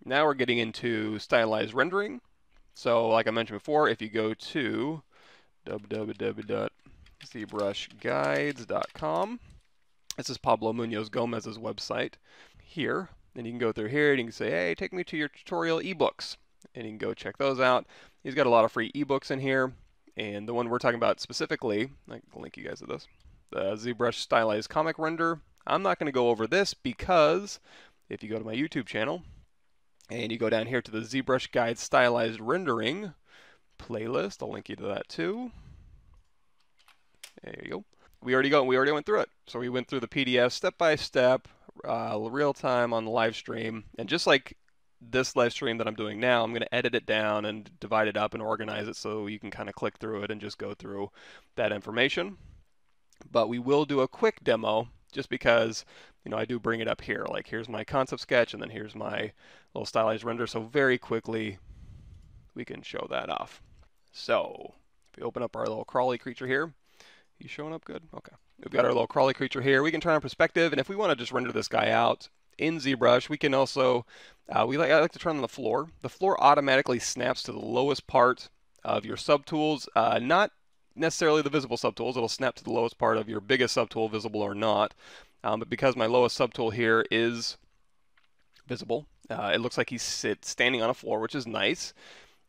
Now we're getting into stylized rendering. So like I mentioned before, if you go to www.zbrushguides.com, this is Pablo Munoz Gomez's website here. And you can go through here and you can say, hey, take me to your tutorial ebooks. And you can go check those out. He's got a lot of free ebooks in here. And the one we're talking about specifically, I can link you guys to this, the ZBrush Stylized Comic Render. I'm not going to go over this because if you go to my YouTube channel and you go down here to the ZBrush Guide Stylized Rendering playlist, I'll link you to that too. There you go. We already went through it. So we went through the PDF step by step, real time on the live stream. And just like this live stream that I'm doing now, I'm going to edit it down and divide it up and organize it so you can kind of click through it and just go through that information. But we will do a quick demo just because, you know, I do bring it up here. Like here's my concept sketch and then here's my little stylized render. So very quickly we can show that off. So if we open up our little crawly creature here, he's showing up good? Okay. We've got our little crawly creature here. We can turn on perspective, and if we want to just render this guy out in ZBrush, we can also, I like to turn on the floor. The floor automatically snaps to the lowest part of your subtools, not necessarily the visible subtools. It'll snap to the lowest part of your biggest subtool, visible or not. But because my lowest subtool here is visible, it looks like he's standing on a floor, which is nice.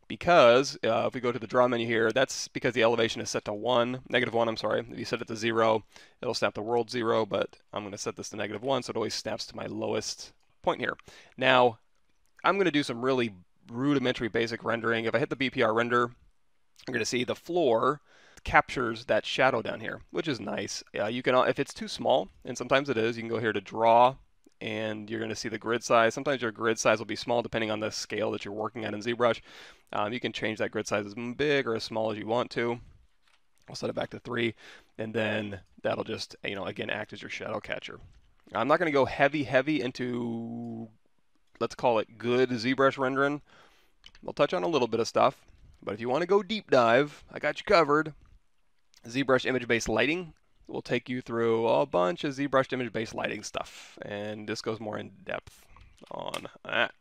Because if we go to the draw menu here, that's because the elevation is set to -1, I'm sorry. If you set it to 0, it'll snap to world 0, but I'm going to set this to -1, so it always snaps to my lowest point here. Now, I'm going to do some really rudimentary basic rendering. If I hit the BPR render, I'm going to see the floor captures that shadow down here, which is nice. You can, if it's too small, and sometimes it is, you can go here to draw, and you're going to see the grid size. Sometimes your grid size will be small depending on the scale that you're working at in ZBrush. You can change that grid size as big or as small as you want to. I'll set it back to 3, and then that'll just, you know, again, act as your shadow catcher. I'm not going to go heavy into, let's call it good ZBrush rendering. I'll touch on a little bit of stuff, but if you want to go deep dive, I got you covered. ZBrush image-based lighting will take you through a bunch of ZBrush image-based lighting stuff, and this goes more in depth on that.